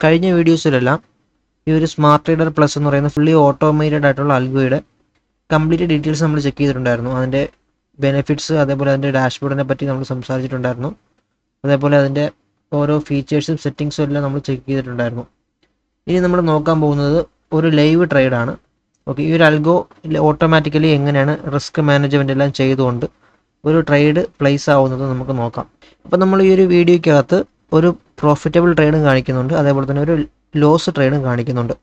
കഴിഞ്ഞ വീഡിയോസിലെല്ലാം ഈ ഒരു സ്മാർട്ട് ട്രേഡർ പ്ലസ് എന്ന് പറയുന്ന ഫുള്ളി ഓട്ടോമേറ്റഡ് ആയിട്ടുള്ള അൽഗോയുടെ കംപ്ലീറ്റ് ഡീറ്റെയിൽസ് നമ്മൾ ചെക്ക് ചെയ്തിട്ടുണ്ടായിരുന്നു. അതിൻ്റെ ബെനിഫിറ്റ്സ്, അതേപോലെ അതിൻ്റെ ഡാഷ്ബോർഡിനെ പറ്റി നമ്മൾ സംസാരിച്ചിട്ടുണ്ടായിരുന്നു. അതേപോലെ അതിൻ്റെ ഓരോ ഫീച്ചേഴ്സും സെറ്റിങ്സും എല്ലാം നമ്മൾ ചെക്ക് ചെയ്തിട്ടുണ്ടായിരുന്നു. ഇനി നമ്മൾ നോക്കാൻ പോകുന്നത് ഒരു ലൈവ് ട്രേഡാണ്. ഓക്കെ, ഈ ഒരു അൽഗോ ഓട്ടോമാറ്റിക്കലി എങ്ങനെയാണ് റിസ്ക് മാനേജ്മെൻ്റ് എല്ലാം ചെയ്തുകൊണ്ട് ഒരു ട്രേഡ് പ്ലേസ് ആവുന്നത് നമുക്ക് നോക്കാം. അപ്പോൾ നമ്മൾ ഈ ഒരു വീഡിയോയ്ക്കകത്ത് ഒരു പ്രോഫിറ്റബിൾ ട്രേഡും കാണിക്കുന്നുണ്ട്, അതേപോലെ തന്നെ ഒരു ലോസ് ട്രേഡും കാണിക്കുന്നുണ്ട്.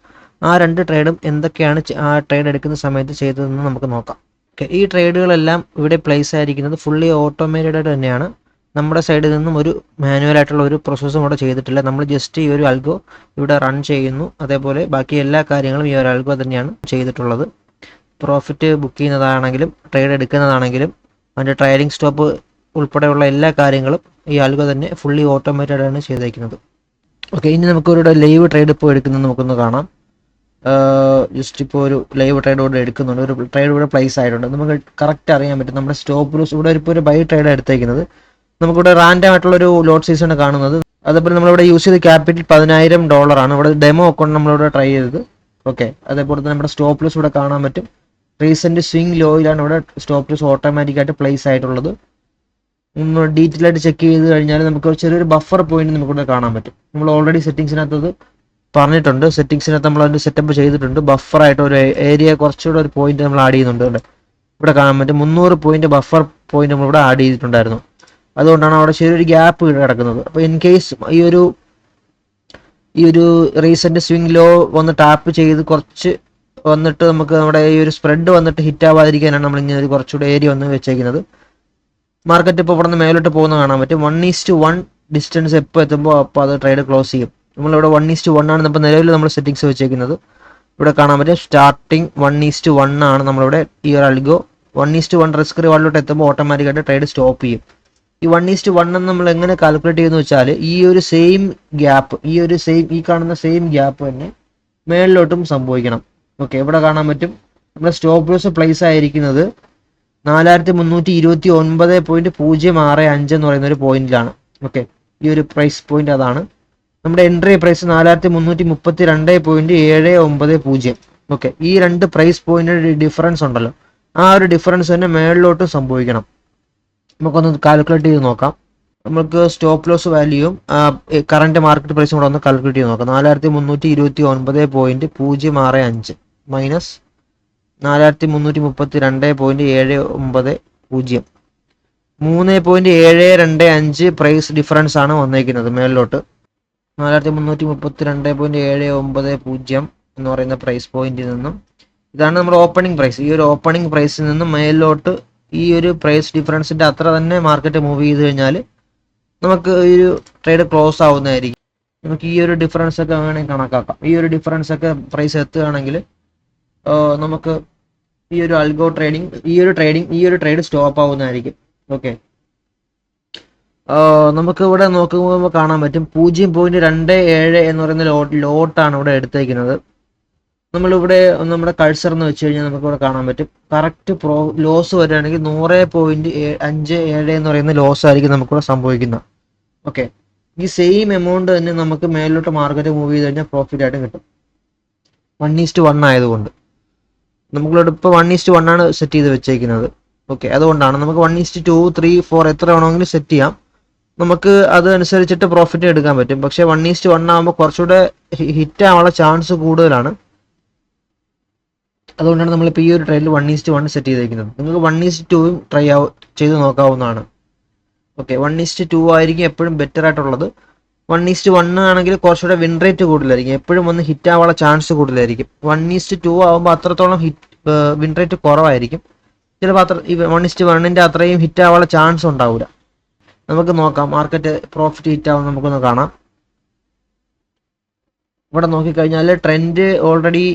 ആ രണ്ട് ട്രേഡും എന്തൊക്കെയാണ് ആ ട്രേഡ് എടുക്കുന്ന സമയത്ത് ചെയ്തതെന്ന് നമുക്ക് നോക്കാം. ഓക്കെ, ഈ ട്രേഡുകളെല്ലാം ഇവിടെ പ്ലേസ് ആയിരിക്കുന്നത് ഫുള്ളി ഓട്ടോമേറ്റഡ് ആയിട്ട് തന്നെയാണ്. നമ്മുടെ സൈഡിൽ നിന്നും ഒരു മാനുവൽ ആയിട്ടുള്ള ഒരു പ്രോസസ്സും ഇവിടെ ചെയ്തിട്ടില്ല. നമ്മൾ ജസ്റ്റ് ഈ ഒരു അൽഗോ ഇവിടെ റൺ ചെയ്യുന്നു. അതേപോലെ ബാക്കി എല്ലാ കാര്യങ്ങളും ഈ ഒരു അൽഗോ തന്നെയാണ് ചെയ്തിട്ടുള്ളത്. പ്രോഫിറ്റ് ബുക്ക് ചെയ്യുന്നതാണെങ്കിലും ട്രേഡ് എടുക്കുന്നതാണെങ്കിലും അതിൻ്റെ ട്രയലിംഗ് സ്റ്റോപ്പ് ഉൾപ്പെടെയുള്ള എല്ലാ കാര്യങ്ങളും ഈ അൽഗോ തന്നെ ഫുള്ളി ഓട്ടോമേറ്റഡ് ആണ് ചെയ്തേക്കുന്നത്. ഓക്കെ, ഇനി നമുക്കൊരു ലൈവ് ട്രേഡ് ഇപ്പോൾ എടുക്കുന്നത് നമുക്കൊന്ന് കാണാം. ജസ്റ്റ് ഇപ്പോൾ ഒരു ലൈവ് ട്രേഡ് ഇവിടെ എടുക്കുന്നുണ്ട്. ഒരു ട്രേഡ് ഇവിടെ പ്ലേസ് ആയിട്ടുണ്ട്. നമുക്ക് കറക്റ്റ് അറിയാൻ പറ്റും നമ്മുടെ സ്റ്റോപ്പ് ലോസ്. ഇവിടെ ഇപ്പോൾ ഒരു ബൈ ട്രേഡ് എടുത്തേക്കുന്നത്. നമുക്കിവിടെ റാൻഡം ആയിട്ടുള്ളൊരു ലോട്ട് സീസൺ കാണുന്നത്. അതേപോലെ നമ്മളിവിടെ യൂസ് ചെയ്ത ക്യാപിറ്റൽ $10,000 ഇവിടെ ഡെമോ അക്കൗണ്ട് നമ്മളിവിടെ ട്രൈ ചെയ്തത്. ഓക്കെ, അതേപോലെ തന്നെ നമ്മുടെ സ്റ്റോപ്പ് ലോസ് ഇവിടെ കാണാൻ പറ്റും. റീസെന്റ് സ്വിംഗ് ലോയിലാണ് ഇവിടെ സ്റ്റോപ്പ് ലോസ് ഓട്ടോമാറ്റിക്കായിട്ട് പ്ലേസ് ആയിട്ടുള്ളത്. ഒന്ന് ഡീറ്റെയിൽ ആയിട്ട് ചെക്ക് ചെയ്ത് കഴിഞ്ഞാൽ നമുക്ക് ചെറിയൊരു ബഫർ പോയിന്റ് നമുക്കിവിടെ കാണാൻ പറ്റും. നമ്മൾ ഓൾറെഡി സെറ്റിംഗ്സിനകത്ത് പറഞ്ഞിട്ടുണ്ട്. സെറ്റിംഗ്സിനകത്ത് നമ്മൾ അതിൻ്റെ സെറ്റപ്പ് ചെയ്തിട്ടുണ്ട്. ബഫറായിട്ട് ഒരു ഏരിയ കുറച്ചുകൂടെ ഒരു പോയിന്റ് നമ്മൾ ആഡ് ചെയ്യുന്നുണ്ട്. ഇവിടെ കാണാൻ പറ്റും 300 പോയിന്റ് ബഫർ പോയിന്റ് നമ്മളിവിടെ ആഡ് ചെയ്തിട്ടുണ്ടായിരുന്നു. അതുകൊണ്ടാണ് അവിടെ ചെറിയൊരു ഗ്യാപ്പ് കിടക്കുന്നത്. അപ്പോൾ ഇൻ കേസ് ഈ ഒരു റീസെന്റ് സ്വിംഗ് ലോ വന്ന് ടാപ്പ് ചെയ്ത് കുറച്ച് വന്നിട്ട് നമുക്ക് നമ്മുടെ ഈ ഒരു സ്പ്രെഡ് വന്നിട്ട് ഹിറ്റ് ആവാതിരിക്കാനാണ് നമ്മൾ ഇങ്ങനെ ഒരു കുറച്ചുകൂടെ ഏരിയ വന്ന് വെച്ചേക്കുന്നത്. മാർക്കറ്റ് ഇപ്പോൾ ഇവിടെ നിന്ന് മേലോട്ട് പോകുന്ന കാണാൻ പറ്റും. 1:1 ഡിസ്റ്റൻസ് എപ്പോൾ എത്തുമ്പോൾ അപ്പോൾ അത് ട്രേഡ് ക്ലോസ് ചെയ്യും. നമ്മളിവിടെ 1:1 ആണ് ഇപ്പോൾ നിലവിൽ നമ്മൾ സെറ്റിംഗ്സ് വെച്ചേക്കുന്നത്. ഇവിടെ കാണാൻ പറ്റും സ്റ്റാർട്ടിങ് 1:1 ആണ് നമ്മളിവിടെ ഈ ഒരു അൽഗോ. 1:1 റിസ്ക് റിവാർഡിലോട്ട് എത്തുമ്പോൾ ഓട്ടോമാറ്റിക്കായിട്ട് ട്രേഡ് സ്റ്റോപ്പ് ചെയ്യും. ഈ 1:1 നമ്മൾ എങ്ങനെ കാൽക്കുലേറ്റ് ചെയ്യുന്നു വെച്ചാൽ ഈ ഒരു സെയിം ഗ്യാപ്പ്, ഈ കാണുന്ന സെയിം ഗ്യാപ്പ് തന്നെ മേളിലോട്ടും സംഭവിക്കണം. ഓക്കെ, ഇവിടെ കാണാൻ പറ്റും നമ്മുടെ സ്റ്റോപ്പ് ലോസ് പ്ലേസ് ആയിരിക്കുന്നത് 4329.065 എന്ന് പറയുന്ന ഒരു പോയിന്റിലാണ്. ഓക്കെ, ഈ ഒരു പ്രൈസ് പോയിന്റ് അതാണ്. നമ്മുടെ എൻട്രി പ്രൈസ് 4332.790. ഓക്കെ, ഈ രണ്ട് പ്രൈസ് പോയിന്റ് ഡിഫറൻസ് ഉണ്ടല്ലോ, ആ ഒരു ഡിഫറൻസ് തന്നെ മേളിലോട്ടും സംഭവിക്കണം. നമുക്കൊന്ന് കാൽക്കുലേറ്റ് ചെയ്ത് നോക്കാം. നമുക്ക് സ്റ്റോപ്പ് ലോസ് വാല്യൂയും കറന്റ് മാർക്കറ്റ് പ്രൈസും കൂടെ ഒന്ന് കാൽക്കുലേറ്റ് ചെയ്ത് നോക്കാം. 4329.065 മൈനസ് 4332.790, 3.725 പ്രൈസ് ഡിഫറൻസ് ആണ് വന്നേക്കുന്നത് മേളിലോട്ട്. 4332.790 എന്ന് പറയുന്ന പ്രൈസ് പോയിന്റിൽ നിന്നും ഇതാണ് നമ്മുടെ ഓപ്പണിംഗ് പ്രൈസ്. ഈ ഒരു ഓപ്പണിംഗ് പ്രൈസിൽ നിന്നും മേലിലോട്ട് ഈ ഒരു പ്രൈസ് ഡിഫറൻസിന്റെ അത്ര തന്നെ മാർക്കറ്റ് മൂവ് ചെയ്ത് കഴിഞ്ഞാൽ നമുക്ക് ഈ ഒരു ട്രേഡ് ക്ലോസ് ആവുന്നതായിരിക്കും. നമുക്ക് ഈ ഒരു ഡിഫറൻസ് ഒക്കെ വേണമെങ്കിൽ കണക്കാക്കാം. ഈ ഒരു ഡിഫറൻസ് ഒക്കെ പ്രൈസ് എത്തുകയാണെങ്കിൽ നമുക്ക് ഈ ഒരു അൽഗോ ട്രേഡിംഗ് ഈ ഒരു ട്രേഡ് സ്റ്റോപ്പ് ആവുന്നതായിരിക്കും. ഓക്കെ, നമുക്ക് ഇവിടെ നോക്കുമ്പോൾ കാണാൻ പറ്റും 0.27 എന്ന് പറയുന്ന ലോട്ടാണ് ഇവിടെ എടുത്തേക്കുന്നത്. നമ്മളിവിടെ നമ്മുടെ കഴ്സർ എന്ന് വെച്ച് കഴിഞ്ഞാൽ നമുക്ക് ഇവിടെ കാണാൻ പറ്റും കറക്റ്റ് ലോസ് വരികയാണെങ്കിൽ 100.57 എന്ന് പറയുന്ന ലോസ് ആയിരിക്കും നമുക്കിവിടെ സംഭവിക്കുന്നത്. ഓക്കെ, ഈ സെയിം എമൗണ്ട് തന്നെ നമുക്ക് മേലോട്ട് മാർക്കറ്റ് മൂവ് ചെയ്ത് കഴിഞ്ഞാൽ പ്രോഫിറ്റ് ആയിട്ടും കിട്ടും. 1:1 ആയതുകൊണ്ട് നമുക്കിവിടെ ഇപ്പോൾ 1:1 ആണ് സെറ്റ് ചെയ്ത് വെച്ചേക്കുന്നത്. ഓക്കെ, അതുകൊണ്ടാണ് നമുക്ക് 1:2, 3, 4 എത്ര വേണമെങ്കിലും സെറ്റ് ചെയ്യാം. നമുക്ക് അതനുസരിച്ചിട്ട് പ്രോഫിറ്റ് എടുക്കാൻ പറ്റും. പക്ഷെ 1:1 ആകുമ്പോൾ കുറച്ചുകൂടെ ഹിറ്റ് ആവാനുള്ള ചാൻസ് കൂടുതലാണ്. അതുകൊണ്ടാണ് നമ്മളിപ്പോൾ ഈ ഒരു ട്രേഡിൽ 1:1 സെറ്റ് ചെയ്തേക്കുന്നത്. നിങ്ങൾക്ക് 1:2 ട്രൈ ചെയ്ത് നോക്കാവുന്നതാണ്. ഓക്കെ, 1:2 ആയിരിക്കും എപ്പോഴും ബെറ്റർ ആയിട്ടുള്ളത്. 1:1 ആണെങ്കിൽ കുറച്ചുകൂടെ വിൻ റേറ്റ് കൂടുതലായിരിക്കും, എപ്പോഴും ഒന്ന് ഹിറ്റ് ആവാനുള്ള ചാൻസ് കൂടുതലായിരിക്കും. 1:2 ആകുമ്പോൾ അത്രത്തോളം വിൻ റേറ്റ് കുറവായിരിക്കും. ചിലപ്പോൾ 1:1 അത്രയും ഹിറ്റ് ആവാനുള്ള ചാൻസ് ഉണ്ടാവില്ല. നമുക്ക് നോക്കാം മാർക്കറ്റ് പ്രോഫിറ്റ് ഹിറ്റ് ആവും നമുക്കൊന്ന് കാണാം. ഇവിടെ നോക്കിക്കഴിഞ്ഞാൽ ട്രെൻഡ് ഓൾറെഡി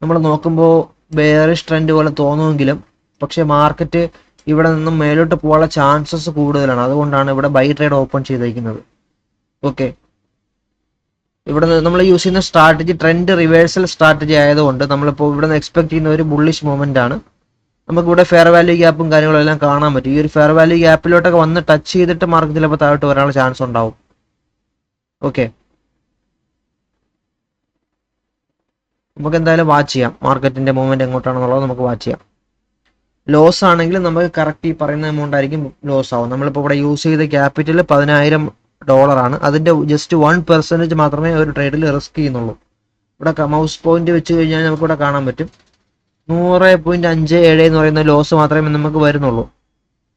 നമ്മൾ നോക്കുമ്പോൾ ബെയറിഷ് ട്രെൻഡ് പോലെ തോന്നുമെങ്കിലും പക്ഷെ മാർക്കറ്റ് ഇവിടെ നിന്നും മേലോട്ട് പോകാനുള്ള ചാൻസസ് കൂടുതലാണ്. അതുകൊണ്ടാണ് ഇവിടെ ബൈ ട്രേഡ് ഓപ്പൺ ചെയ്തിരിക്കുന്നത്. ഓക്കെ, ഇവിടെ നമ്മൾ യൂസ് ചെയ്യുന്ന സ്ട്രാറ്റജി ട്രെൻഡ് റിവേഴ്സൽ സ്ട്രാറ്റജി ആയതുകൊണ്ട് നമ്മളിപ്പോൾ ഇവിടെ നിന്ന് എക്സ്പെക്ട് ചെയ്യുന്ന ഒരു ബുള്ളിഷ് മൂവ്മെന്റ് ആണ്. നമുക്കിവിടെ ഫെയർ വാല്യൂ ഗ്യാപ്പും കാര്യങ്ങളും എല്ലാം കാണാൻ പറ്റും. ഈ ഒരു ഫെയർ വാല്യൂ ഗ്യാപ്പിലോട്ടൊക്കെ വന്ന് ടച്ച് ചെയ്തിട്ട് മാർക്കറ്റ് ചിലപ്പോൾ താഴോട്ട് വരാനുള്ള ചാൻസ് ഉണ്ടാവും. ഓക്കെ, നമുക്ക് എന്തായാലും വാച്ച് ചെയ്യാം മാർക്കറ്റിന്റെ മൂവ്മെന്റ് എങ്ങോട്ടാണെന്നുള്ളത് നമുക്ക് വാച്ച് ചെയ്യാം. ലോസ് ആണെങ്കിൽ നമുക്ക് കറക്റ്റ് ഈ പറയുന്ന എമൗണ്ട് ആയിരിക്കും ലോസ് ആവും. നമ്മളിപ്പോൾ ഇവിടെ യൂസ് ചെയ്ത ക്യാപിറ്റൽ $10,000 അതിന്റെ ജസ്റ്റ് 1% മാത്രമേ ഒരു ട്രേഡിൽ റിസ്ക് ചെയ്യുന്നുള്ളൂ. ഇവിടെ മൗസ് പോയിന്റ് വെച്ച് കഴിഞ്ഞാൽ നമുക്ക് ഇവിടെ കാണാൻ പറ്റും 100.57 എന്ന് പറയുന്ന ലോസ് മാത്രമേ നമുക്ക്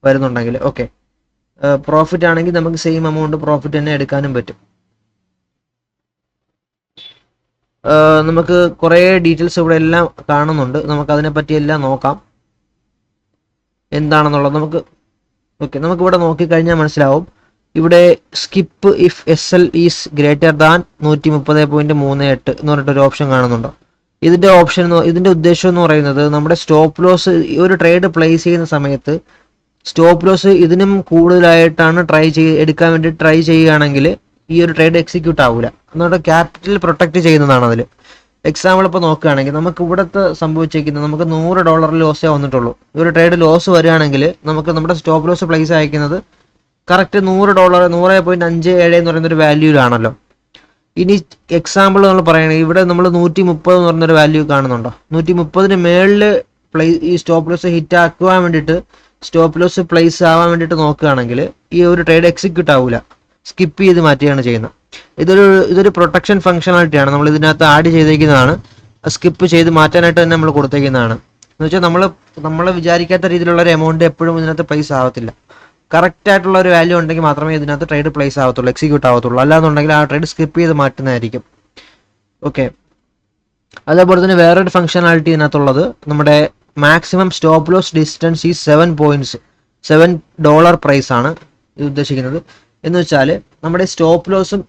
വരുന്നുണ്ടെങ്കിൽ. ഓക്കെ, പ്രോഫിറ്റ് ആണെങ്കിൽ നമുക്ക് സെയിം എമൗണ്ട് പ്രോഫിറ്റ് തന്നെ എടുക്കാനും പറ്റും. നമുക്ക് കുറേ ഡീറ്റെയിൽസ് ഇവിടെ എല്ലാം കാണുന്നുണ്ട്. നമുക്ക് അതിനെപ്പറ്റി എല്ലാം നോക്കാം എന്താണെന്നുള്ളത്. നമുക്കിവിടെ നോക്കിക്കഴിഞ്ഞാൽ മനസ്സിലാവും. ഇവിടെ skip if SL is greater than 130.38 എന്ന് പറഞ്ഞിട്ടൊരു ഓപ്ഷൻ കാണുന്നുണ്ടോ? ഇതിന്റെ ഉദ്ദേശം എന്ന് പറയുന്നത് നമ്മുടെ സ്റ്റോപ്പ് ലോസ് ഒരു ട്രേഡ് പ്ലേസ് ചെയ്യുന്ന സമയത്ത് സ്റ്റോപ്പ് ലോസ് ഇതിനും കൂടുതലായിട്ടാണ് എടുക്കാൻ വേണ്ടി ട്രൈ ചെയ്യുകയാണെങ്കിൽ ഈ ഒരു ട്രേഡ് എക്സിക്യൂട്ട് ആവില്ല. നമ്മുടെ ക്യാപിറ്റൽ പ്രൊട്ടക്ട് ചെയ്യുന്നതാണ് അതിൽ. എക്സാമ്പിൾ ഇപ്പോൾ നോക്കുകയാണെങ്കിൽ നമുക്ക് ഇവിടുത്തെ സംഭവിച്ചിരിക്കുന്നത് നമുക്ക് $100 ലോസേ വന്നിട്ടുള്ളൂ. ഒരു ട്രേഡ് ലോസ് വരികയാണെങ്കിൽ നമുക്ക് നമ്മുടെ സ്റ്റോപ്പ് ലോസ് പ്ലേസ് അയക്കുന്നത് കറക്റ്റ് $100 100.57 എന്ന് പറയുന്ന ഒരു വാല്യൂലാണല്ലോ. ഇനി എക്സാമ്പിൾ നമ്മൾ പറയുകയാണെങ്കിൽ ഇവിടെ നമ്മൾ 130 എന്ന് പറഞ്ഞൊരു വാല്യൂ കാണുന്നുണ്ടോ? 130 മേളിൽ ഈ സ്റ്റോപ്പ് ലോസ് ഹിറ്റ് ആക്കുവാൻ വേണ്ടിയിട്ട് സ്റ്റോപ്പ് ലോസ് പ്ലേസ് ആവാൻ വേണ്ടിയിട്ട് നോക്കുകയാണെങ്കിൽ ഈ ഒരു ട്രേഡ് എക്സിക്യൂട്ട് ആവില്ല, സ്കിപ്പ് ചെയ്ത് മാറ്റുകയാണ് ചെയ്യുന്നത്. ഇതൊരു പ്രൊട്ടക്ഷൻ ഫംഗ്ഷനാലിറ്റിയാണ് നമ്മൾ ഇതിനകത്ത് ആഡ് ചെയ്തേക്കുന്നതാണ്. സ്കിപ്പ് ചെയ്ത് മാറ്റാനായിട്ട് തന്നെ നമ്മൾ കൊടുത്തേക്കുന്നതാണ്. എന്ന് വെച്ചാൽ നമ്മൾ വിചാരിക്കാത്ത രീതിയിലുള്ള ഒരു എമൗണ്ട് എപ്പോഴും ഇതിനകത്ത് പ്ലേസ് ആവത്തില്ല. കറക്റ്റ് ആയിട്ടുള്ള ഒരു വാല്യൂ ഉണ്ടെങ്കിൽ മാത്രമേ ഇതിനകത്ത് ട്രേഡ് പ്ലേസ് ആവത്തുള്ളൂ, എക്സിക്യൂട്ട് ആവത്തുള്ളൂ. അല്ലാന്നുണ്ടെങ്കിൽ ആ ട്രേഡ് സ്കിപ്പ് ചെയ്ത് മാറ്റുന്നതായിരിക്കും. ഓക്കെ, അതേപോലെ തന്നെ വേറൊരു ഫംഗ്ഷനാലിറ്റി ഇതിനകത്തുള്ളത് നമ്മുടെ മാക്സിമം സ്റ്റോപ്പ് ലോസ് ഡിസ്റ്റൻസ് ഈ 7 പോയിന്റ്സ് $7 പ്രൈസ് ആണ് ഇത് ഉദ്ദേശിക്കുന്നത്. എന്ന് വെച്ചാൽ നമ്മുടെ സ്റ്റോപ്പ് ലോസും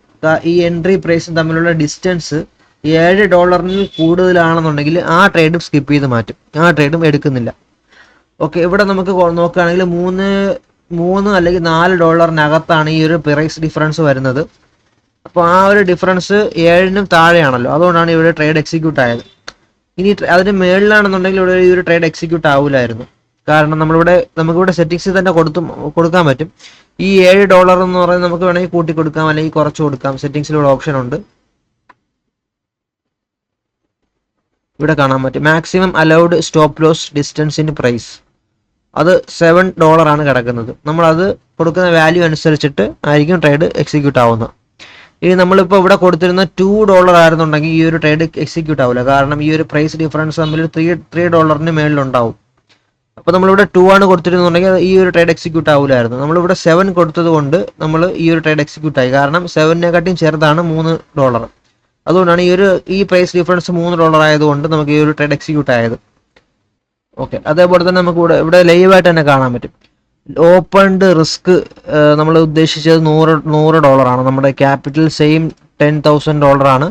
ഈ എൻട്രി പ്രൈസും തമ്മിലുള്ള ഡിസ്റ്റൻസ് $7 കൂടുതലാണെന്നുണ്ടെങ്കിൽ ആ ട്രേഡും സ്കിപ്പ് ചെയ്ത് മാറ്റും, ആ ട്രേഡും എടുക്കുന്നില്ല. ഓക്കെ, ഇവിടെ നമുക്ക് നോക്കുകയാണെങ്കിൽ 3 അല്ലെങ്കിൽ $4 ഈ ഒരു പ്രൈസ് ഡിഫറൻസ് വരുന്നത്. അപ്പോൾ ആ ഒരു ഡിഫറൻസ് 7-നും താഴെയാണല്ലോ, അതുകൊണ്ടാണ് ഇവിടെ ട്രേഡ് എക്സിക്യൂട്ട് ആയത്. ഇനി അതിന് മേളിലാണെന്നുണ്ടെങ്കിൽ ഇവിടെ ഈ ഒരു ട്രേഡ് എക്സിക്യൂട്ട് ആവില്ലായിരുന്നു. കാരണം നമുക്കിവിടെ സെറ്റിങ്സിൽ തന്നെ കൊടുക്കാൻ പറ്റും. ഈ $7 എന്ന് പറയുന്നത് നമുക്ക് വേണമെങ്കിൽ കൂട്ടി കൊടുക്കാം അല്ലെങ്കിൽ കുറച്ച് കൊടുക്കാം. സെറ്റിങ്സിലൂടെ ഓപ്ഷൻ ഉണ്ട്, ഇവിടെ കാണാൻ പറ്റും. Maximum allowed stop loss distance in price അത് $7 ആണ് കിടക്കുന്നത്. നമ്മളത് കൊടുക്കുന്ന വാല്യൂ അനുസരിച്ചിട്ട് ആയിരിക്കും ട്രേഡ് എക്സിക്യൂട്ട് ആവുന്നത്. ഇനി നമ്മളിപ്പോൾ ഇവിടെ കൊടുത്തിരുന്ന $2 ആയിരുന്നുണ്ടെങ്കിൽ ഈ ഒരു ട്രേഡ് എക്സിക്യൂട്ട് ആവില്ല. കാരണം ഈ ഒരു പ്രൈസ് ഡിഫറൻസ് തമ്മിൽ $3 മേളിലുണ്ടാവും. അപ്പോൾ നമ്മളിവിടെ 2 ആണ് കൊടുത്തിരുന്നുണ്ടെങ്കിൽ ഈ ഒരു ട്രേഡ് എക്സിക്യൂട്ട് ആവില്ലായിരുന്നു. നമ്മളിവിടെ 7 കൊടുത്തത് കൊണ്ട് നമ്മൾ ഈ ഒരു ട്രേഡ് എക്സിക്യൂട്ട് ആയി. കാരണം 7-നെക്കാട്ടിയും ചെറുതാണ് $3. അതുകൊണ്ടാണ് ഈ പ്രൈസ് ഡിഫറൻസ് $3 ആയതുകൊണ്ട് നമുക്ക് ഈ ഒരു ട്രേഡ് എക്സിക്യൂട്ട് ആയത്. ഓക്കെ, അതേപോലെ തന്നെ നമുക്ക് ഇവിടെ ലൈവായിട്ട് തന്നെ കാണാൻ പറ്റും. ഓപ്പൺഡ് റിസ്ക് നമ്മൾ ഉദ്ദേശിച്ചത് $100 ആണ്. നമ്മുടെ ക്യാപിറ്റൽ സെയിം $10,000 ആണ്.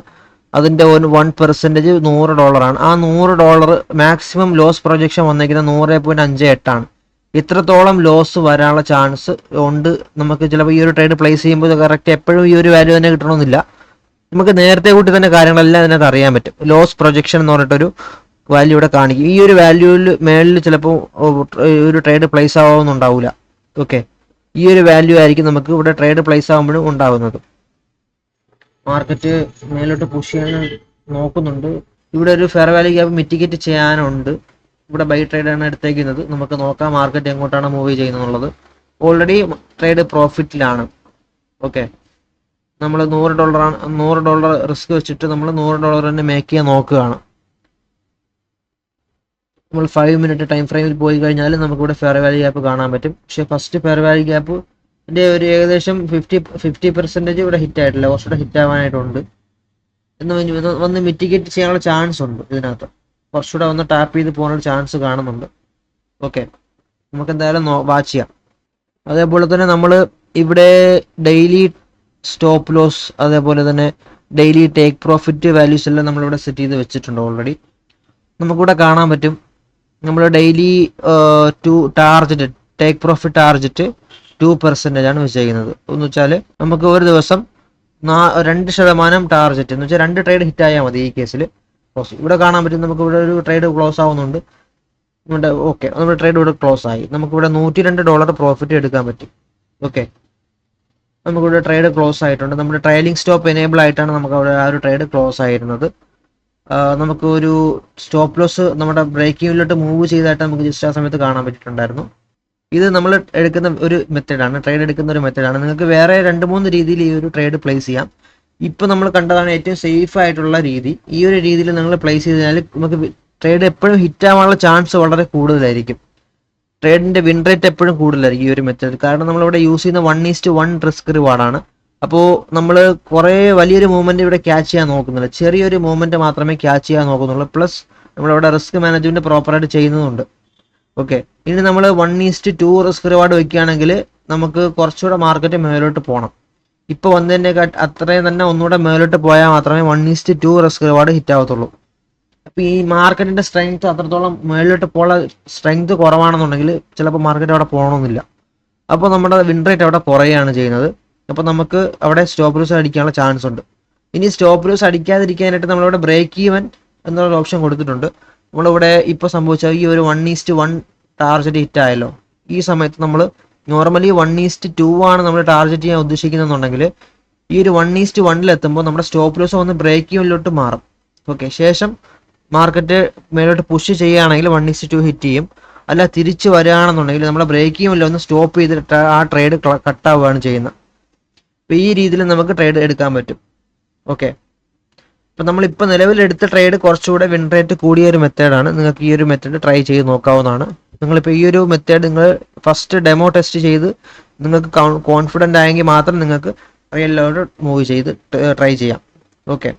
അതിൻ്റെ 1% $100 ആണ്. ആ $100 മാക്സിമം ലോസ് പ്രൊജക്ഷൻ വന്നേക്കുന്നത് 100.58 ആണ്. ഇത്രത്തോളം ലോസ് വരാനുള്ള ചാൻസ് ഉണ്ട്. നമുക്ക് ചിലപ്പോൾ ഈ ഒരു ട്രേഡ് പ്ലേസ് ചെയ്യുമ്പോൾ കറക്റ്റ് എപ്പോഴും ഈ ഒരു വാല്യൂ തന്നെ കിട്ടണമെന്നില്ല. നമുക്ക് നേരത്തെ കൂട്ടി തന്നെ കാര്യങ്ങളെല്ലാം അതിനകത്ത് അറിയാൻ പറ്റും. ലോസ് പ്രൊജക്ഷൻ എന്ന് പറഞ്ഞിട്ടൊരു വാല്യൂ ഇവിടെ കാണിക്കും. ഈ ഒരു വാല്യൂവിൽ മേളിൽ ചിലപ്പോൾ ഒരു ട്രേഡ് പ്ലേസ് ആവുന്നുണ്ടാവില്ല. ഓക്കെ, ഈ ഒരു വാല്യൂ ആയിരിക്കും നമുക്ക് ഇവിടെ ട്രേഡ് പ്ലേസ് ആകുമ്പോഴും ഉണ്ടാകുന്നത്. മാർക്കറ്റ് മേലോട്ട് പുഷ് ചെയ്യാൻ നോക്കുന്നുണ്ട്. ഇവിടെ ഒരു ഫെയർ വാല്യൂ ഗ്യാപ്പ് മിറ്റിഗേറ്റ് ചെയ്യാനുണ്ട്. ഇവിടെ ബൈ ട്രേഡാണ് എടുത്തേക്കുന്നത്. നമുക്ക് നോക്കാം മാർക്കറ്റ് എങ്ങോട്ടാണ് മൂവ് ചെയ്യുന്നത്. Already trade പ്രോഫിറ്റിലാണ്. ഓക്കെ, നമ്മൾ $100 റിസ്ക് വെച്ചിട്ട് നമ്മൾ $100 തന്നെ മേക്ക് ചെയ്യാൻ നോക്കുകയാണ്. നമ്മൾ 5 മിനിറ്റ് ടൈം ഫ്രെയിമിൽ പോയി കഴിഞ്ഞാൽ നമുക്കിവിടെ ഫെയർ വാല്യൂ ഗ്യാപ്പ് കാണാൻ പറ്റും. പക്ഷേ ഫസ്റ്റ് ഫെയർ വാല്യൂ ഗ്യാപ്പ് ഒരു ഏകദേശം 50% ഇവിടെ ഹിറ്റ് ആയിട്ടില്ല, കുറച്ചുകൂടെ ഹിറ്റ് ആവാനായിട്ടുണ്ട്. വന്ന് മിറ്റിഗേറ്റ് ചെയ്യാനുള്ള ചാൻസ് ഉണ്ട്. ഇതിനകത്ത് കുറച്ചുകൂടെ വന്ന് ടാപ്പ് ചെയ്ത് പോകാനുള്ള ചാൻസ് കാണുന്നുണ്ട്. ഓക്കെ, നമുക്ക് എന്തായാലും വാച്ച് ചെയ്യാം. അതേപോലെ തന്നെ നമ്മൾ ഇവിടെ ഡെയിലി സ്റ്റോപ്പ് ലോസ് അതേപോലെ തന്നെ ഡെയിലി ടേക്ക് പ്രോഫിറ്റ് വാല്യൂസ് എല്ലാം നമ്മളിവിടെ സെറ്റ് ചെയ്ത് വെച്ചിട്ടുണ്ട് ഓൾറെഡി. നമുക്കിവിടെ കാണാൻ പറ്റും നമ്മൾ daily target take profit target 2% ആണ് വെച്ചേക്കുന്നത്. എന്ന് വെച്ചാൽ നമുക്ക് ഒരു ദിവസം 2% ടാർജറ്റ് എന്ന് വെച്ചാൽ 2 ട്രേഡ് ഹിറ്റ് ആയാൽ മതി. ഈ കേസിൽ ഇവിടെ കാണാൻ പറ്റും നമുക്ക് ഇവിടെ ഒരു ട്രേഡ് ക്ലോസ് ആവുന്നുണ്ട്. ഓക്കെ, നമ്മുടെ ട്രേഡ് ഇവിടെ ക്ലോസ് ആയി. നമുക്കിവിടെ $102 പ്രോഫിറ്റ് എടുക്കാൻ പറ്റും. ഓക്കെ, നമുക്കിവിടെ ട്രേഡ് ക്ലോസ് ആയിട്ടുണ്ട്. നമ്മുടെ ട്രailing സ്റ്റോപ്പ് എനേബിൾ ആയിട്ടാണ് നമുക്ക് അവിടെ ആ ഒരു ട്രേഡ് ക്ലോസ് ആയിരുന്നത്. നമുക്ക് ഒരു സ്റ്റോപ്പ് ലോസ് നമ്മുടെ ബ്രേക്കിങ്ങിലോട്ട് മൂവ് ചെയ്തായിട്ട് നമുക്ക് ജസ്റ്റ് ആ സമയത്ത് കാണാൻ പറ്റിയിട്ടുണ്ടായിരുന്നു. ഇത് നമ്മൾ എടുക്കുന്ന ഒരു മെത്തേഡാണ്, ട്രേഡ് എടുക്കുന്ന ഒരു മെത്തേഡാണ്. നിങ്ങൾക്ക് വേറെ 2-3 രീതിയിൽ ഈ ഒരു ട്രേഡ് പ്ലേസ് ചെയ്യാം. ഇപ്പോൾ നമ്മൾ കണ്ടതാണ് ഏറ്റവും സേഫ് ആയിട്ടുള്ള രീതി. ഈ ഒരു രീതിയിൽ നിങ്ങൾ പ്ലേസ് ചെയ്ത് കഴിഞ്ഞാൽ നമുക്ക് ട്രേഡ് എപ്പോഴും ഹിറ്റ് ആവാനുള്ള ചാൻസ് വളരെ കൂടുതലായിരിക്കും. ട്രേഡിന്റെ വിൻ റേറ്റ് എപ്പോഴും കൂടുതലായിരിക്കും ഈ ഒരു മെത്തേഡ്. കാരണം നമ്മളിവിടെ യൂസ് ചെയ്യുന്ന 1:1 റിസ്ക് റിവാർഡാണ്. അപ്പോൾ നമ്മൾ കുറേ വലിയൊരു മൂവ്മെന്റ് ഇവിടെ ക്യാച്ച് ചെയ്യാൻ നോക്കുന്നില്ല, ചെറിയൊരു മൂവ്മെന്റ് മാത്രമേ ക്യാച്ച് ചെയ്യാൻ നോക്കുന്നുള്ളൂ. പ്ലസ് നമ്മളിവിടെ റിസ്ക് മാനേജ്മെന്റ് പ്രോപ്പറായിട്ട് ചെയ്യുന്നുമുണ്ട്. ഓക്കെ, ഇനി നമ്മൾ 1:2 റിസ്ക് റിവാർഡ് വെക്കുകയാണെങ്കിൽ നമുക്ക് കുറച്ചുകൂടെ മാർക്കറ്റ് മേലോട്ട് പോകണം. ഇപ്പോൾ വന്നതിൻ്റെ അത്രയും തന്നെ ഒന്നുകൂടെ മേലോട്ട് പോയാൽ മാത്രമേ 1:2 റിസ്ക് റിവാർഡ് ഹിറ്റ് ആവത്തുള്ളൂ. അപ്പോൾ ഈ മാർക്കറ്റിന്റെ സ്ട്രെങ്ത് അത്രത്തോളം മേലോട്ട് പോകാൻ സ്ട്രെങ്ത് കുറവാണെന്നുണ്ടെങ്കിൽ ചിലപ്പോൾ മാർക്കറ്റ് അവിടെ പോകണമെന്നില്ല. അപ്പോൾ നമ്മുടെ വിൻ റേറ്റ് അവിടെ കുറയുകയാണ് ചെയ്യുന്നത്. അപ്പോൾ നമുക്ക് അവിടെ സ്റ്റോപ്പ് ലൂസ് അടിക്കാനുള്ള ചാൻസ് ഉണ്ട്. ഇനി സ്റ്റോപ്പ് ലൂസ് അടിക്കാതിരിക്കാനായിട്ട് നമ്മളിവിടെ ബ്രേക്ക് ഈവൻ എന്നുള്ള ഓപ്ഷൻ കൊടുത്തിട്ടുണ്ട്. നമ്മളിവിടെ ഇപ്പോൾ സംഭവിച്ച ഈ ഒരു 1:1 ടാർഗറ്റ് ഹിറ്റ് ആയല്ലോ. ഈ സമയത്ത് നമ്മൾ നോർമലി 1:2 ആണ് നമ്മൾ ടാർഗറ്റ് ചെയ്യാൻ ഉദ്ദേശിക്കുന്നുണ്ടെങ്കിൽ ഈ ഒരു 1:1 എത്തുമ്പോൾ നമ്മുടെ സ്റ്റോപ്പ് ലോസ് ഒന്ന് ബ്രേക്ക് ഈവനിലോട്ട് മാറും. ഓക്കെ, ശേഷം മാർക്കറ്റ് മേലോട്ട് പുഷ് ചെയ്യുകയാണെങ്കിൽ 1:2 ഹിറ്റ് ചെയ്യും. അല്ല തിരിച്ച് വരികയാണെന്നുണ്ടെങ്കിൽ നമ്മുടെ ബ്രേക്ക് ഈവനിൽ ഒന്ന് സ്റ്റോപ്പ് ചെയ്തിട്ട് ആ ട്രേഡ് കട്ടാവുകയാണ് ചെയ്യുന്നത്. അപ്പോൾ ഈ രീതിയിൽ നമുക്ക് ട്രേഡ് എടുക്കാൻ പറ്റും. ഓക്കെ, അപ്പം നമ്മളിപ്പോൾ നിലവിലെടുത്ത ട്രേഡ് കുറച്ചുകൂടെ വിൻ റേറ്റ് കൂടിയ ഒരു മെത്തേഡാണ്. നിങ്ങൾക്ക് ഈ ഒരു മെത്തേഡ് ട്രൈ ചെയ്ത് നോക്കാവുന്നതാണ്. നിങ്ങളിപ്പോൾ ഈ ഒരു മെത്തേഡ് നിങ്ങൾ ഫസ്റ്റ് ഡെമോ ടെസ്റ്റ് ചെയ്ത് നിങ്ങൾക്ക് കോൺഫിഡൻ്റ് ആയെങ്കിൽ മാത്രം നിങ്ങൾക്ക് റിയൽ ലോട്ട് മൂവ് ചെയ്ത് ട്രൈ ചെയ്യാം. ഓക്കെ,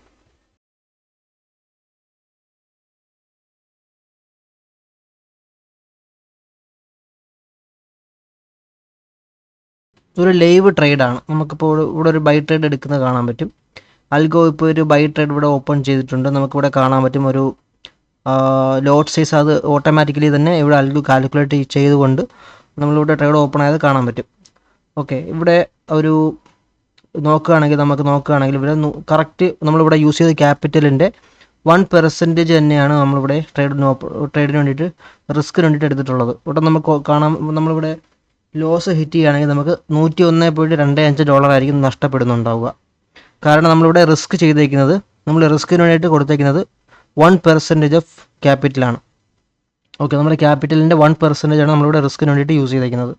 ഒരു ലൈവ് ട്രേഡാണ്. നമുക്കിപ്പോൾ ഇവിടെ ഒരു ബൈ ട്രേഡ് എടുക്കുന്നത് കാണാൻ പറ്റും. അൽഗോ ഇപ്പോൾ ഒരു ബൈ ട്രേഡ് ഇവിടെ ഓപ്പൺ ചെയ്തിട്ടുണ്ട്. നമുക്കിവിടെ കാണാൻ പറ്റും ഒരു ലോട്ട് സൈസ്, അത് ഓട്ടോമാറ്റിക്കലി തന്നെ ഇവിടെ അൽഗോ കാൽക്കുലേറ്റ് ചെയ്തുകൊണ്ട് നമ്മളിവിടെ ട്രേഡ് ഓപ്പൺ ആയത് കാണാൻ പറ്റും. ഓക്കെ, ഇവിടെ ഒരു നോക്കുകയാണെങ്കിൽ ഇവിടെ കറക്റ്റ് നമ്മളിവിടെ യൂസ് ചെയ്ത ക്യാപിറ്റലിൻ്റെ 1% തന്നെയാണ് നമ്മളിവിടെ ട്രേഡിന് വേണ്ടിയിട്ട് റിസ്കിന് വേണ്ടിയിട്ട് എടുത്തിട്ടുള്ളത്. ഇവിടെ നമുക്ക് കാണാം, നമ്മളിവിടെ ലോസ് ഹിറ്റ് ചെയ്യുകയാണെങ്കിൽ നമുക്ക് $101.25 ആയിരിക്കും നഷ്ടപ്പെടുന്നുണ്ടാവുക. കാരണം നമ്മളിവിടെ റിസ്ക് ചെയ്തേക്കുന്നത്, നമ്മൾ റിസ്കിന് വേണ്ടിയിട്ട് കൊടുത്തേക്കുന്നത് 1% ഓഫ് ക്യാപിറ്റലാണ്. ഓക്കെ, നമ്മുടെ ക്യാപിറ്റലിൻ്റെ 1% ആണ് നമ്മളിവിടെ റിസ്കിന് വേണ്ടിയിട്ട് യൂസ് ചെയ്തേക്കുന്നത്.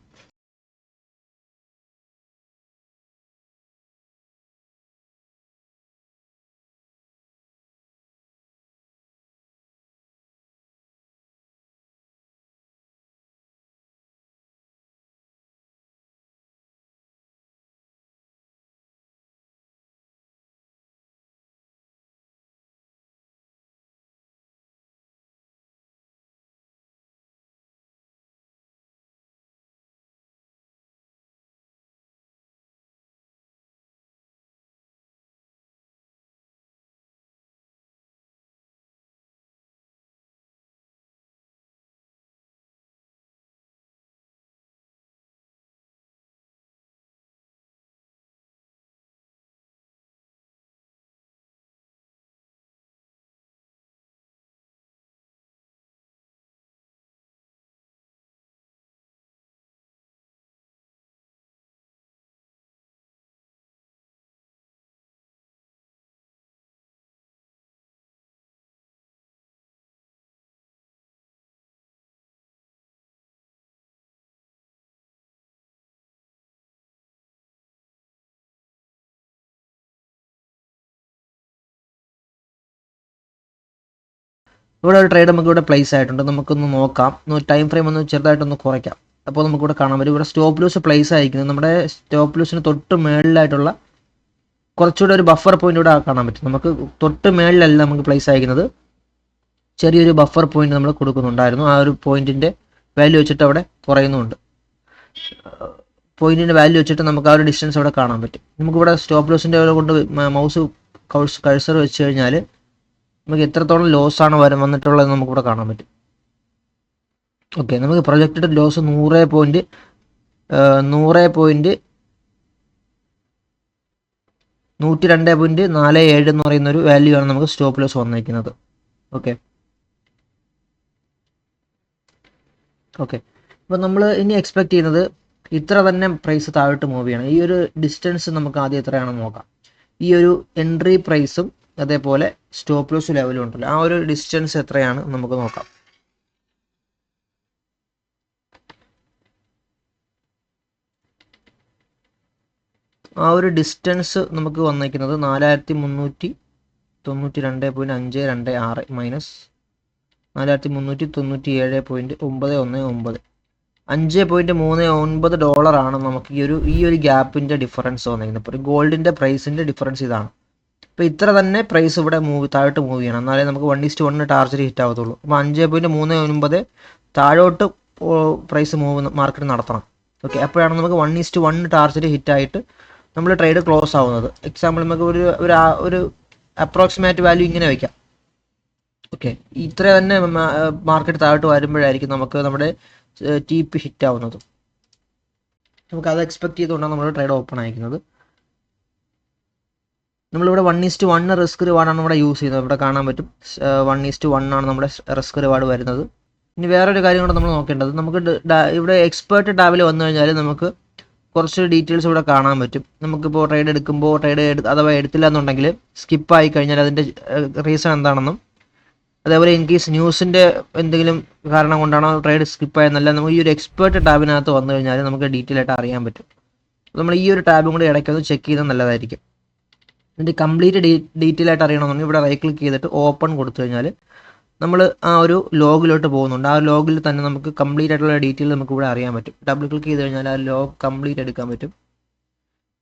ഇവിടെ ഒരു ട്രേഡ് നമുക്ക് ഇവിടെ പ്ലേസ് ആയിട്ടുണ്ട്. നമുക്കൊന്ന് നോക്കാം, ടൈം ഫ്രെയിം ഒന്ന് ചെറുതായിട്ടൊന്ന് കുറയ്ക്കാം. അപ്പോൾ നമുക്കിവിടെ കാണാൻ പറ്റും ഇവിടെ സ്റ്റോപ്പ് ലൂസ് പ്ലേസ് ആയിരിക്കുന്നത് നമ്മുടെ സ്റ്റോപ്പ് ലൂസിന് തൊട്ട് മേളിലായിട്ടുള്ള കുറച്ചുകൂടെ ഒരു ബഫർ പോയിന്റ് ഇവിടെ കാണാൻ പറ്റും. നമുക്ക് തൊട്ട് മേളിലല്ല നമുക്ക് പ്ലേസ് അയക്കുന്നത്, ചെറിയൊരു ബഫർ പോയിന്റ് നമ്മൾ കൊടുക്കുന്നുണ്ടായിരുന്നു. ആ ഒരു പോയിന്റിന്റെ വാല്യൂ വെച്ചിട്ട് അവിടെ കുറയുന്നുണ്ട്. പോയിന്റിന്റെ വാല്യൂ വെച്ചിട്ട് നമുക്ക് ആ ഒരു ഡിസ്റ്റൻസ് അവിടെ കാണാൻ പറ്റും. നമുക്കിവിടെ സ്റ്റോപ്പ് ലോസിന്റെ കൊണ്ട് മൗസ് കഴ്സർ വെച്ച് കഴിഞ്ഞാൽ നമുക്ക് എത്രത്തോളം ലോസ് ആണ് വന്നിട്ടുള്ളത് നമുക്കിവിടെ കാണാൻ പറ്റും. ഓക്കെ, നമുക്ക് പ്രൊജക്റ്റഡ് ലോസ് 100.147 എന്ന് പറയുന്ന ഒരു വാല്യൂ ആണ് നമുക്ക് സ്റ്റോപ്പ് ലോസ് വന്നിരിക്കുന്നത്. ഓക്കെ, അപ്പോൾ നമ്മൾ ഇനി എക്സ്പെക്ട് ചെയ്യുന്നത് ഇത്ര തന്നെ പ്രൈസ് താഴോട്ട് മൂവ് ചെയ്യണം. ഈ ഒരു ഡിസ്റ്റൻസ് നമുക്ക് ആദ്യം എത്രയാണെന്ന് നോക്കാം. ഈ ഒരു എൻട്രി പ്രൈസും അതേപോലെ സ്റ്റോപ്പ് ലോസ് ലെവലും ഉണ്ടല്ലോ. ആ ഒരു ഡിസ്റ്റൻസ് എത്രയാണ് നമുക്ക് നോക്കാം. ആ ഒരു ഡിസ്റ്റൻസ് നമുക്ക് വന്നിരിക്കുന്നത് 4392.526 മൈനസ് 4397.919 $5.39 നമുക്ക് ഈ ഒരു ഗ്യാപ്പിന്റെ ഡിഫറൻസ് വന്നിരിക്കുന്നത്. ഇപ്പോൾ ഒരു ഗോൾഡിന്റെ പ്രൈസിന്റെ ഡിഫറൻസ് ഇതാണ്. അപ്പോൾ ഇത്ര തന്നെ പ്രൈസ് ഇവിടെ താഴോട്ട് മൂവ് ചെയ്യണം, എന്നാലേ നമുക്ക് 1:1 ടാർഗറ്റ് ഹിറ്റ് ആവത്തുള്ളൂ. അപ്പോൾ 5.39 താഴോട്ട് പ്രൈസ് മാർക്കറ്റ് നടത്തണം. ഓക്കെ, അപ്പോഴാണ് നമുക്ക് 1:1 ടാർഗറ്റ് ഹിറ്റായിട്ട് നമ്മൾ ട്രേഡ് ക്ലോസ് ആവുന്നത്. എക്സാമ്പിൾ നമുക്ക് ഒരു അപ്രോക്സിമേറ്റ് വാല്യൂ ഇങ്ങനെ വയ്ക്കാം. ഓക്കെ, ഇത്ര തന്നെ മാർക്കറ്റ് താഴോട്ട് വരുമ്പോഴായിരിക്കും നമുക്ക് നമ്മുടെ TP ഹിറ്റ് ആവുന്നത്. നമുക്ക് അത് എക്സ്പെക്ട് ചെയ്തുകൊണ്ടാണ് നമ്മൾ ട്രേഡ് ഓപ്പൺ ആയിരിക്കുന്നത്. നമ്മളിവിടെ 1:1 റിസ്ക് റിവാർഡാണ് ഇവിടെ യൂസ് ചെയ്യുന്നത്. ഇവിടെ കാണാൻ പറ്റും 1:1 ആണ് നമ്മുടെ റിസ്ക് റിവാർഡ് വരുന്നത്. ഇനി വേറൊരു കാര്യം കൂടെ നമ്മൾ നോക്കേണ്ടത്, നമുക്ക് ഇവിടെ എക്സ്പേർട്ട് ടാബിൽ വന്നു കഴിഞ്ഞാൽ നമുക്ക് കുറച്ച് ഡീറ്റെയിൽസ് ഇവിടെ കാണാൻ പറ്റും. നമുക്കിപ്പോൾ ട്രേഡ് എടുക്കുമ്പോൾ അഥവാ എടുത്തില്ല എന്നുണ്ടെങ്കിൽ സ്കിപ്പായി കഴിഞ്ഞാൽ അതിൻ്റെ റീസൺ എന്താണെന്നും, അതേപോലെ ഇൻ കേസ് ന്യൂസിൻ്റെ എന്തെങ്കിലും കാരണം കൊണ്ടാണോ ട്രേഡ് സ്കിപ്പായെന്നല്ല, നമുക്ക് ഈ ഒരു എക്സ്പേർട്ട് ടാബിനകത്ത് വന്നു കഴിഞ്ഞാൽ നമുക്ക് ഡീറ്റെയിൽ ആയിട്ട് അറിയാൻ പറ്റും. നമ്മൾ ഈ ഒരു ടാബും കൂടി ഇടയ്ക്കൊന്ന് ചെക്ക് ചെയ്താൽ നല്ലതായിരിക്കും. ഇതിൻ്റെ കംപ്ലീറ്റ് ഡീറ്റെയിൽ ആയിട്ട് അറിയണമെന്നുണ്ടെങ്കിൽ ഇവിടെ റൈറ്റ് ക്ലിക്ക് ചെയ്തിട്ട് ഓപ്പൺ കൊടുത്തു കഴിഞ്ഞാൽ നമ്മൾ ആ ഒരു ലോഗിലോട്ട് പോകുന്നുണ്ട്. ആ ലോഗിൽ തന്നെ നമുക്ക് കംപ്ലീറ്റ് ആയിട്ടുള്ള ഡീറ്റെയിൽ നമുക്ക് ഇവിടെ അറിയാൻ പറ്റും. ഡബിൾ ക്ലിക്ക് ചെയ്ത് കഴിഞ്ഞാൽ ആ ലോഗ് കംപ്ലീറ്റ് എടുക്കാൻ പറ്റും.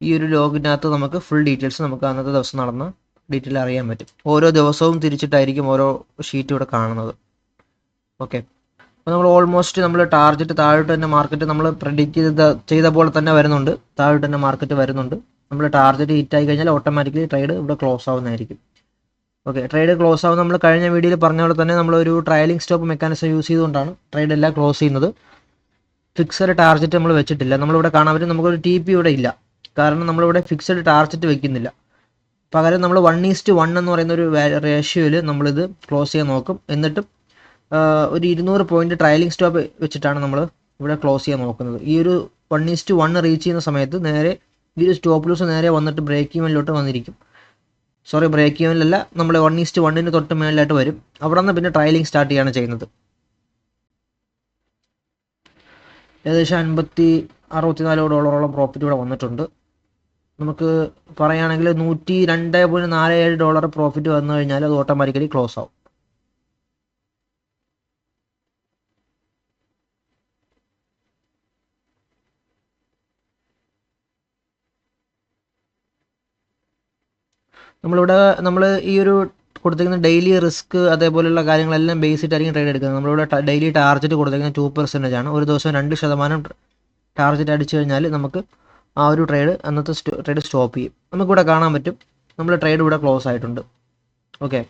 ഈ ഒരു ലോഗിനകത്ത് നമുക്ക് ഫുൾ ഡീറ്റെയിൽസ് നമുക്ക് അന്നത്തെ ദിവസം നടന്ന ഡീറ്റെയിൽ അറിയാൻ പറ്റും. ഓരോ ദിവസവും തിരിച്ചിട്ടായിരിക്കും ഓരോ ഷീറ്റ് ഇവിടെ കാണുന്നത്. ഓക്കെ, അപ്പോൾ നമ്മൾ ഓൾമോസ്റ്റ് നമ്മൾ ടാർഗറ്റ് താഴോട്ട് തന്നെ മാർക്കറ്റ് നമ്മൾ പ്രെഡിക്റ്റ് ചെയ്ത പോലെ തന്നെ വരുന്നുണ്ട്. താഴോട്ട് തന്നെ മാർക്കറ്റ് വരുന്നുണ്ട്. നമ്മൾ ടാർഗറ്റ് ഹിറ്റ് ആയി കഴിഞ്ഞാൽ ഓട്ടോമാറ്റിക്കലി ട്രേഡ് ഇവിടെ ക്ലോസ് ആവുന്നതായിരിക്കും. ഓക്കെ, ട്രേഡ് ക്ലോസ് ആവും. നമ്മൾ കഴിഞ്ഞ വീഡിയോയിൽ പറഞ്ഞ പോലെ തന്നെ നമ്മളൊരു ട്രയലിംഗ് സ്റ്റോപ്പ് മെക്കാനിസം യൂസ് ചെയ്തുകൊണ്ടാണ് ട്രേഡ് എല്ലാം ക്ലോസ് ചെയ്യുന്നത്. ഫിക്സഡ് ടാർഗറ്റ് നമ്മൾ വെച്ചിട്ടില്ല. നമ്മളിവിടെ കാണാൻ പറ്റും നമുക്കൊരു TP ഇവിടെ ഇല്ല, കാരണം നമ്മളിവിടെ ഫിക്സഡ് ടാർഗറ്റ് വെക്കുന്നില്ല. പകരം നമ്മൾ 1:1 എന്ന് പറയുന്ന ഒരു റേഷ്യോയിൽ നമ്മളിത് ക്ലോസ് ചെയ്യാൻ നോക്കും. എന്നിട്ടും ഒരു 200 പോയിന്റ് ട്രയലിംഗ് സ്റ്റോപ്പ് വെച്ചിട്ടാണ് നമ്മൾ ഇവിടെ ക്ലോസ് ചെയ്യാൻ നോക്കുന്നത്. ഈ ഒരു 1:1 റീച്ച് ചെയ്യുന്ന സമയത്ത് നേരെ ഈ ഒരു സ്റ്റോപ്പ് ലൂസ് നേരെ വന്നിട്ട് ബ്രേക്ക് ഈവനിലോട്ട് വന്നിരിക്കും. സോറി, ബ്രേക്ക് ഈവനിലല്ല, നമ്മൾ 1:1 തൊട്ട് മേളിലായിട്ട് വരും. അവിടെ നിന്ന് പിന്നെ ട്രയലിംഗ് സ്റ്റാർട്ട് ചെയ്യാണ് ചെയ്യുന്നത്. ഏകദേശം $64 പ്രോഫിറ്റ് ഇവിടെ വന്നിട്ടുണ്ട്. നമുക്ക് പറയുകയാണെങ്കിൽ $102.47 പ്രോഫിറ്റ് വന്നു കഴിഞ്ഞാൽ അത് ഓട്ടോമാറ്റിക്കലി ക്ലോസ് ആവും. നമ്മൾ ഈ ഒരു കൊടുത്തിരിക്കുന്ന ഡെയിലി റിസ്ക് അതേപോലെയുള്ള കാര്യങ്ങളെല്ലാം ബേസ് ചെയ്തിട്ടായിരിക്കും ട്രേഡ് എടുക്കുന്നത്. നമ്മളിവിടെ ഡെയിലി ടാർഗറ്റ് കൊടുത്തിരിക്കുന്നത് 2% ആണ്. ഒരു ദിവസം 2% ടാർഗറ്റ് അടിച്ചു കഴിഞ്ഞാൽ നമുക്ക് ആ ഒരു അന്നത്തെ ട്രേഡ് സ്റ്റോപ്പ് ചെയ്യും. നമുക്കിവിടെ കാണാൻ പറ്റും നമ്മുടെ ട്രേഡ് ഇവിടെ ക്ലോസ് ആയിട്ടുണ്ട്. ഓക്കെ,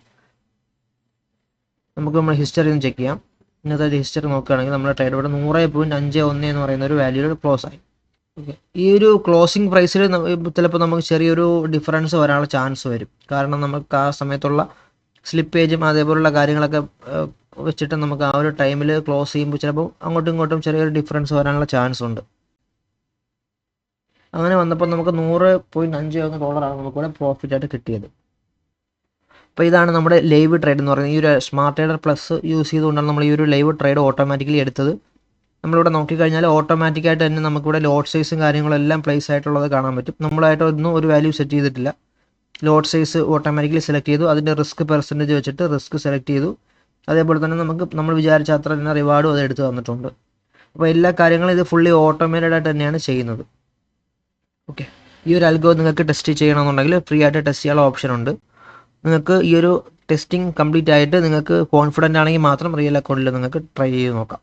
നമുക്ക് നമ്മുടെ ഹിസ്റ്ററി ഒന്ന് ചെക്ക് ചെയ്യാം. ഇന്നത്തെ ഹിസ്റ്ററി നോക്കുകയാണെങ്കിൽ നമ്മുടെ ട്രേഡ് ഇവിടെ 100.51 എന്ന് പറയുന്ന ഒരു വാല്യൂയിൽ ക്ലോസ് ആയി. ഓക്കെ, ഈ ഒരു ക്ലോസിംഗ് പ്രൈസിൽ ചിലപ്പോൾ നമുക്ക് ചെറിയൊരു ഡിഫറൻസ് വരാനുള്ള ചാൻസ് വരും. കാരണം നമുക്ക് ആ സമയത്തുള്ള സ്ലിപ്പേജും അതേപോലുള്ള കാര്യങ്ങളൊക്കെ വെച്ചിട്ട് നമുക്ക് ആ ഒരു ടൈമിൽ ക്ലോസ് ചെയ്യുമ്പോൾ ചിലപ്പോൾ അങ്ങോട്ടും ഇങ്ങോട്ടും ചെറിയൊരു ഡിഫറൻസ് വരാനുള്ള ചാൻസ് ഉണ്ട്. അങ്ങനെ വന്നപ്പോൾ നമുക്ക് $100.51 നമുക്കിവിടെ പ്രോഫിറ്റ് ആയിട്ട് കിട്ടിയത്. അപ്പോൾ ഇതാണ് നമ്മുടെ ലൈവ് ട്രേഡ് എന്ന് പറയുന്നത്. ഈ ഒരു സ്മാർട്ട് ട്രേഡർ പ്ലസ് യൂസ് ചെയ്തുകൊണ്ടാണ് നമ്മൾ ഈ ഒരു ലൈവ് ട്രേഡ് ഓട്ടോമാറ്റിക്കലി എടുത്തത്. നമ്മളിവിടെ നോക്കിക്കഴിഞ്ഞാൽ ഓട്ടോമാറ്റിക്കായിട്ട് തന്നെ നമുക്കിവിടെ ലോട്ട് സൈസും കാര്യങ്ങളെല്ലാം പ്ലേസ് ആയിട്ടുള്ളത് കാണാൻ പറ്റും. നമ്മളായിട്ടൊന്നും ഒരു വാല്യൂ സെറ്റ് ചെയ്തിട്ടില്ല. ലോട്ട് സൈസ് ഓട്ടോമാറ്റിക്കലി സെലക്ട് ചെയ്തു, അതിൻ്റെ റിസ്ക് പെർസെൻറ്റേജ് വെച്ചിട്ട് റിസ്ക് സെലക്ട് ചെയ്തു. അതേപോലെ തന്നെ നമ്മൾ വിചാരിച്ച അത്ര തന്നെ റിവാർഡും അത് എടുത്ത് തന്നിട്ടുണ്ട്. അപ്പോൾ എല്ലാ കാര്യങ്ങളും ഇത് ഫുള്ളി ഓട്ടോമേറ്റഡ് ആയിട്ട് തന്നെയാണ് ചെയ്യുന്നത്. ഓക്കെ, ഈ ഒരു അൽഗോ നിങ്ങൾക്ക് ടെസ്റ്റ് ചെയ്യണമെന്നുണ്ടെങ്കിൽ ഫ്രീ ആയിട്ട് ടെസ്റ്റ് ചെയ്യാനുള്ള ഓപ്ഷൻ ഉണ്ട്. നിങ്ങൾക്ക് ഈ ഒരു ടെസ്റ്റിംഗ് കംപ്ലീറ്റ് ആയിട്ട് നിങ്ങൾക്ക് കോൺഫിഡൻ്റ് ആണെങ്കിൽ മാത്രം റിയൽ അക്കൗണ്ടിൽ നിങ്ങൾക്ക് ട്രൈ ചെയ്ത് നോക്കാം.